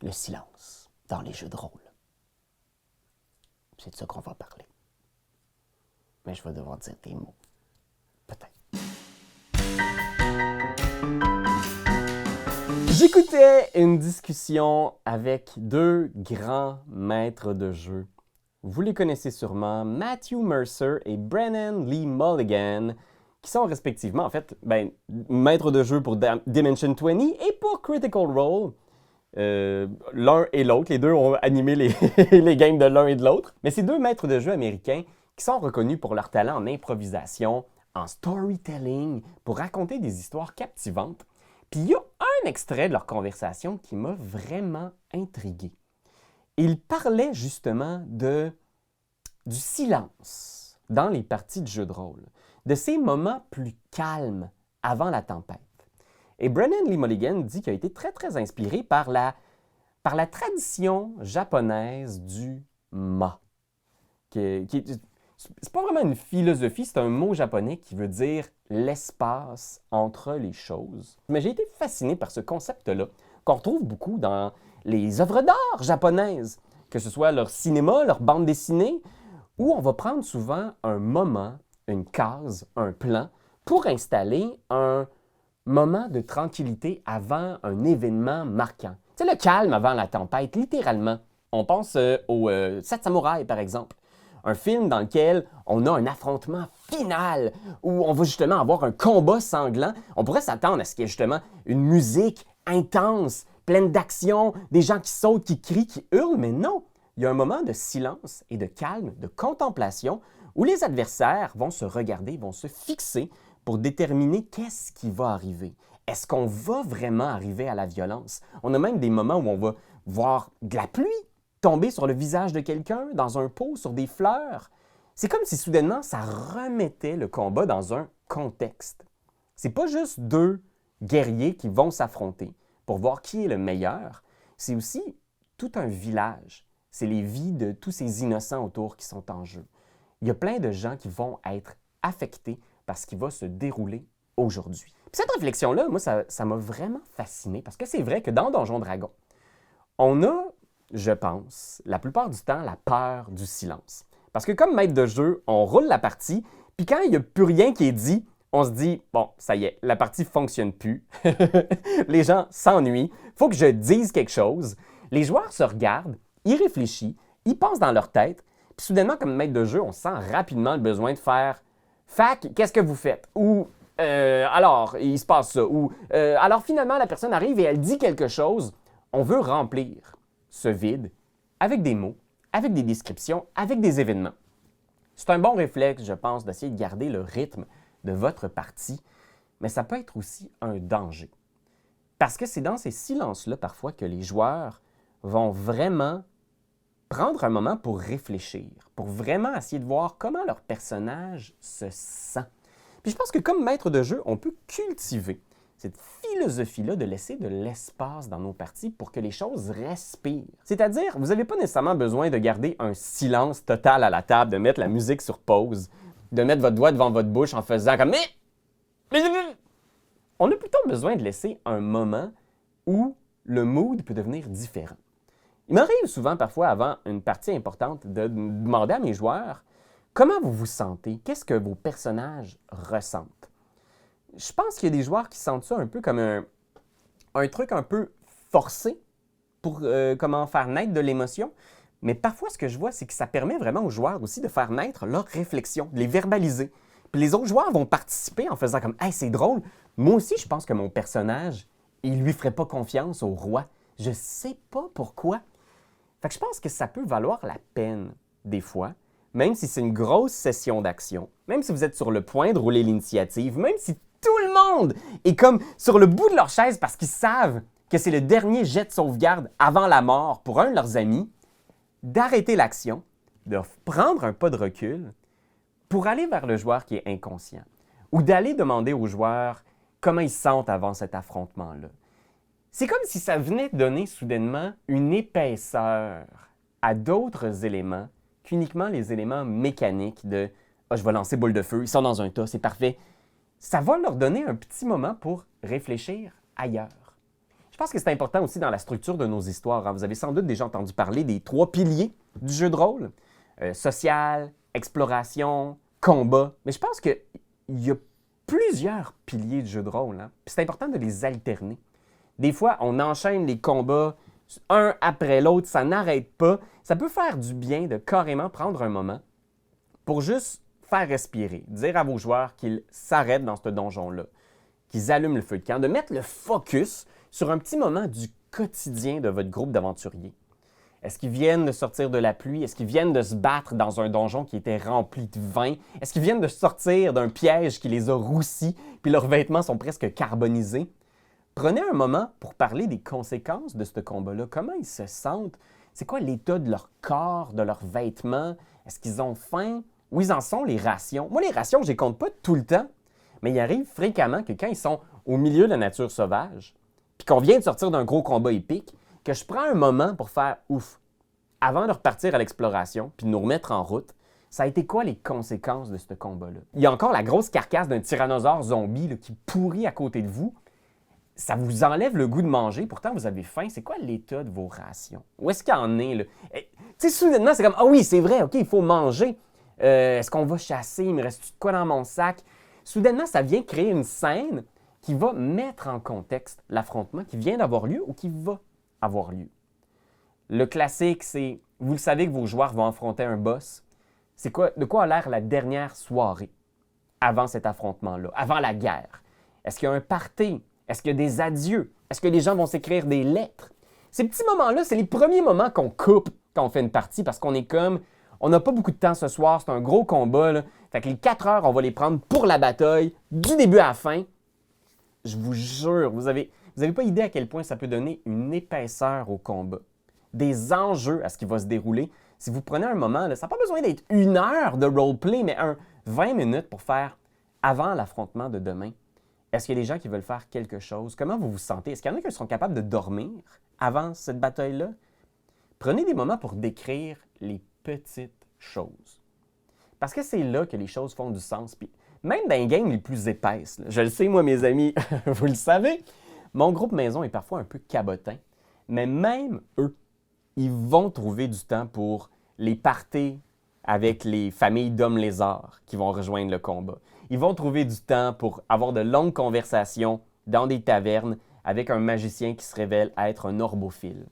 le silence dans les jeux de rôle. C'est de ça qu'on va parler. Mais je vais devoir dire des mots. Peut-être. J'écoutais une discussion avec deux grands maîtres de jeu. Vous les connaissez sûrement, Matthew Mercer et Brennan Lee Mulligan, qui sont respectivement, en fait, maîtres de jeu pour Dimension 20 et pour Critical Role. L'un et l'autre, les deux ont animé les games de l'un et de l'autre. Mais ces deux maîtres de jeu américains qui sont reconnus pour leur talent en improvisation, en storytelling, pour raconter des histoires captivantes. Puis il y a un extrait de leur conversation qui m'a vraiment intrigué. Ils parlaient justement du silence dans les parties de jeux de rôle, de ces moments plus calmes avant la tempête. Et Brennan Lee Mulligan dit qu'il a été très, très inspiré par la tradition japonaise du ma. C'est pas vraiment une philosophie, c'est un mot japonais qui veut dire l'espace entre les choses. Mais j'ai été fasciné par ce concept-là, qu'on retrouve beaucoup dans les œuvres d'art japonaises, que ce soit leur cinéma, leur bande dessinée, où on va prendre souvent un moment, une case, un plan, pour installer un moment de tranquillité avant un événement marquant. C'est le calme avant la tempête, littéralement. On pense au Sept Samouraïs, par exemple. Un film dans lequel on a un affrontement final, où on va justement avoir un combat sanglant. On pourrait s'attendre à ce qu'il y ait justement une musique intense, pleine d'action, des gens qui sautent, qui crient, qui hurlent, mais non. Il y a un moment de silence et de calme, de contemplation, où les adversaires vont se regarder, vont se fixer pour déterminer qu'est-ce qui va arriver. Est-ce qu'on va vraiment arriver à la violence? On a même des moments où on va voir de la pluie tomber sur le visage de quelqu'un, dans un pot, sur des fleurs. C'est comme si soudainement, ça remettait le combat dans un contexte. C'est pas juste deux guerriers qui vont s'affronter pour voir qui est le meilleur. C'est aussi tout un village. C'est les vies de tous ces innocents autour qui sont en jeu. Il y a plein de gens qui vont être affectés par ce qui va se dérouler aujourd'hui. Puis cette réflexion-là, moi, ça m'a vraiment fasciné parce que c'est vrai que dans Donjons Dragons, on a, je pense, la plupart du temps, la peur du silence. Parce que comme maître de jeu, on roule la partie, puis quand il n'y a plus rien qui est dit, on se dit, bon, ça y est, la partie ne fonctionne plus, les gens s'ennuient, il faut que je dise quelque chose. Les joueurs se regardent, ils réfléchissent, ils pensent dans leur tête, puis soudainement, comme maître de jeu, on sent rapidement le besoin de faire « Fac, qu'est-ce que vous faites? » Ou « Alors, il se passe ça. » Ou « Alors finalement, la personne arrive et elle dit quelque chose. » On veut remplir ce vide avec des mots, avec des descriptions, avec des événements. C'est un bon réflexe, je pense, d'essayer de garder le rythme de votre partie, mais ça peut être aussi un danger. Parce que c'est dans ces silences-là, parfois, que les joueurs vont vraiment prendre un moment pour réfléchir, pour vraiment essayer de voir comment leur personnage se sent. Puis je pense que comme maître de jeu, on peut cultiver cette philosophie-là de laisser de l'espace dans nos parties pour que les choses respirent. C'est-à-dire, vous n'avez pas nécessairement besoin de garder un silence total à la table, de mettre la musique sur pause, de mettre votre doigt devant votre bouche en faisant comme « On a plutôt besoin de laisser un moment où le mood peut devenir différent. Il m'arrive souvent, parfois, avant une partie importante, de demander à mes joueurs comment vous vous sentez, qu'est-ce que vos personnages ressentent. Je pense qu'il y a des joueurs qui sentent ça un peu comme un truc un peu forcé pour comment faire naître de l'émotion. Mais parfois, ce que je vois, c'est que ça permet vraiment aux joueurs aussi de faire naître leurs réflexions, de les verbaliser. Puis les autres joueurs vont participer en faisant comme « Hey, c'est drôle, moi aussi, je pense que mon personnage, il lui ferait pas confiance au roi. Je sais pas pourquoi. » Fait que je pense que ça peut valoir la peine, des fois, même si c'est une grosse session d'action, même si vous êtes sur le point de rouler l'initiative, même si tout le monde est comme sur le bout de leur chaise parce qu'ils savent que c'est le dernier jet de sauvegarde avant la mort pour un de leurs amis, d'arrêter l'action, de prendre un pas de recul pour aller vers le joueur qui est inconscient ou d'aller demander aux joueurs comment ils se sentent avant cet affrontement-là. C'est comme si ça venait donner soudainement une épaisseur à d'autres éléments qu'uniquement les éléments mécaniques de « Ah, je vais lancer boule de feu, ils sont dans un tas, c'est parfait ». Ça va leur donner un petit moment pour réfléchir ailleurs. Je pense que c'est important aussi dans la structure de nos histoires, hein. Vous avez sans doute déjà entendu parler des 3 piliers du jeu de rôle. Social, exploration, combat. Mais je pense qu'il y a plusieurs piliers du jeu de rôle, hein. Puis c'est important de les alterner. Des fois, on enchaîne les combats un après l'autre, ça n'arrête pas. Ça peut faire du bien de carrément prendre un moment pour juste faire respirer, dire à vos joueurs qu'ils s'arrêtent dans ce donjon-là, qu'ils allument le feu de camp, de mettre le focus sur un petit moment du quotidien de votre groupe d'aventuriers. Est-ce qu'ils viennent de sortir de la pluie? Est-ce qu'ils viennent de se battre dans un donjon qui était rempli de vin? Est-ce qu'ils viennent de sortir d'un piège qui les a roussis, puis leurs vêtements sont presque carbonisés? Prenez un moment pour parler des conséquences de ce combat-là. Comment ils se sentent? C'est quoi l'état de leur corps, de leurs vêtements? Est-ce qu'ils ont faim? Où ils en sont, les rations? Moi, les rations, je les compte pas tout le temps, mais il arrive fréquemment que quand ils sont au milieu de la nature sauvage, puis qu'on vient de sortir d'un gros combat épique, que je prends un moment pour faire « ouf ». Avant de repartir à l'exploration, puis de nous remettre en route, ça a été quoi les conséquences de ce combat-là? Il y a encore la grosse carcasse d'un tyrannosaure zombie là, qui pourrit à côté de vous. Ça vous enlève le goût de manger, pourtant vous avez faim. C'est quoi l'état de vos rations? Où est-ce qu'il en est, là? Tu sais, soudainement, c'est comme « ah oui, c'est vrai, OK, il faut manger. Est-ce qu'on va chasser? Il me reste de quoi dans mon sac? » Soudainement, ça vient créer une scène qui va mettre en contexte l'affrontement qui vient d'avoir lieu ou qui va avoir lieu. Le classique, c'est, vous le savez que vos joueurs vont affronter un boss. C'est quoi, de quoi a l'air la dernière soirée avant cet affrontement-là, avant la guerre? Est-ce qu'il y a un party? Est-ce qu'il y a des adieux? Est-ce que les gens vont s'écrire des lettres? Ces petits moments-là, c'est les premiers moments qu'on coupe quand on fait une partie parce qu'on est comme, on n'a pas beaucoup de temps ce soir, c'est un gros combat, là. Fait que les 4 heures, on va les prendre pour la bataille, du début à la fin. Je vous jure, vous avez pas idée à quel point ça peut donner une épaisseur au combat, des enjeux à ce qui va se dérouler. Si vous prenez un moment, là, ça n'a pas besoin d'être 1 heure de roleplay, mais 20 minutes pour faire avant l'affrontement de demain. Est-ce qu'il y a des gens qui veulent faire quelque chose? Comment vous vous sentez? Est-ce qu'il y en a qui seront capables de dormir avant cette bataille-là? Prenez des moments pour décrire les petites choses. Parce que c'est là que les choses font du sens. Puis même dans les games les plus épaisses, là, je le sais, moi, mes amis, vous le savez, mon groupe maison est parfois un peu cabotin, mais même eux, ils vont trouver du temps pour les parties avec les familles d'hommes lézards qui vont rejoindre le combat. Ils vont trouver du temps pour avoir de longues conversations dans des tavernes avec un magicien qui se révèle être un orbophile.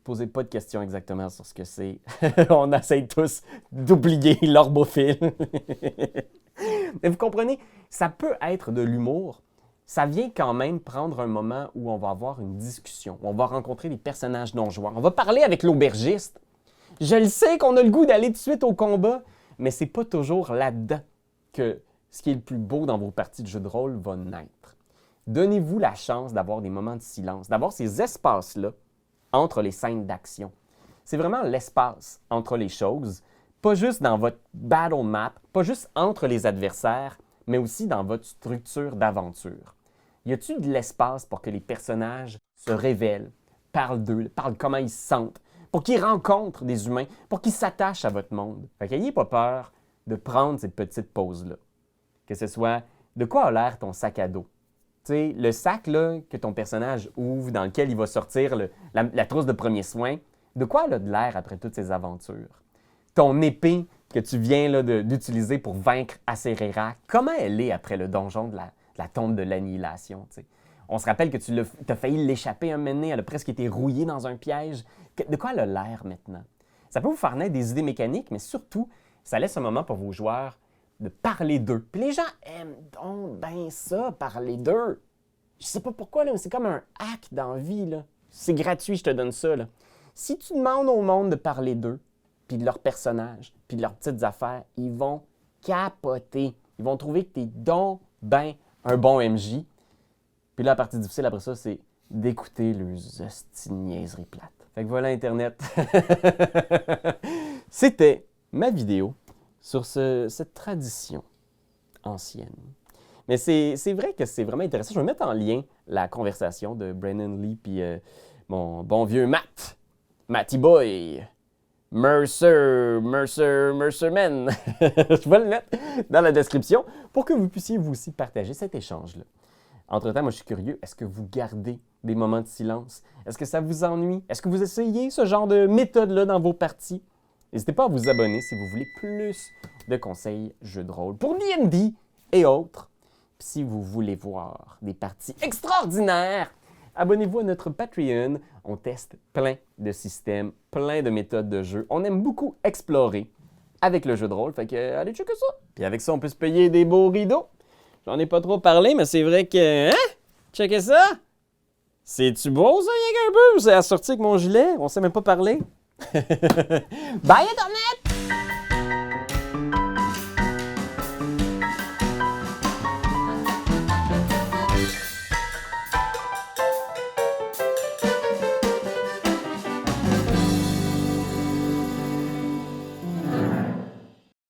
Posez pas de questions exactement sur ce que c'est. On essaie tous d'oublier l'orbophile. Mais vous comprenez, ça peut être de l'humour. Ça vient quand même prendre un moment où on va avoir une discussion, où on va rencontrer des personnages non-joueurs. On va parler avec l'aubergiste. Je le sais qu'on a le goût d'aller tout de suite au combat, mais c'est pas toujours là-dedans que ce qui est le plus beau dans vos parties de jeu de rôle va naître. Donnez-vous la chance d'avoir des moments de silence, d'avoir ces espaces-là entre les scènes d'action. C'est vraiment l'espace entre les choses, pas juste dans votre battle map, pas juste entre les adversaires, mais aussi dans votre structure d'aventure. Y a-t-il de l'espace pour que les personnages se révèlent, parlent d'eux, parlent comment ils se sentent, pour qu'ils rencontrent des humains, pour qu'ils s'attachent à votre monde? Fait qu'ayez pas peur de prendre cette petite pause-là. Que ce soit de quoi a l'air ton sac à dos. Tu sais, le sac là, que ton personnage ouvre, dans lequel il va sortir la trousse de premiers soins, de quoi elle a de l'air après toutes ces aventures? Ton épée que tu viens là, d'utiliser pour vaincre Acererak, comment elle est après le donjon de la tombe de l'annihilation? Tu sais? On se rappelle que tu as failli l'échapper un moment donné, elle a presque été rouillée dans un piège. De quoi elle a l'air maintenant? Ça peut vous faire naître des idées mécaniques, mais surtout, ça laisse un moment pour vos joueurs de parler d'eux. Puis les gens aiment donc bien ça, parler d'eux. Je sais pas pourquoi, là, mais c'est comme un hack dans la vie, là. C'est gratuit, je te donne ça, là. Si tu demandes au monde de parler d'eux, puis de leurs personnages, puis de leurs petites affaires, ils vont capoter. Ils vont trouver que t'es donc ben un bon MJ. Puis là, la partie difficile après ça, c'est d'écouter leurs hosties de niaiseries plates. Fait que voilà Internet. C'était ma vidéo sur cette tradition ancienne. Mais c'est vrai que c'est vraiment intéressant. Je vais mettre en lien la conversation de Brennan Lee puis mon bon vieux Matty Boy, Mercerman. Je vais le mettre dans la description pour que vous puissiez vous aussi partager cet échange-là. Entre-temps, moi, je suis curieux, est-ce que vous gardez des moments de silence? Est-ce que ça vous ennuie? Est-ce que vous essayez ce genre de méthode-là dans vos parties? N'hésitez pas à vous abonner si vous voulez plus de conseils jeux de rôle pour D&D et autres. Puis si vous voulez voir des parties extraordinaires, abonnez-vous à notre Patreon. On teste plein de systèmes, plein de méthodes de jeu. On aime beaucoup explorer avec le jeu de rôle, fait que allez checker ça. Puis avec ça, on peut se payer des beaux rideaux. J'en ai pas trop parlé, mais c'est vrai que... Hein? Checkez ça! C'est-tu beau, ça, rien qu'un peu? C'est assorti avec mon gilet. On sait même pas parler. Bye, Internet!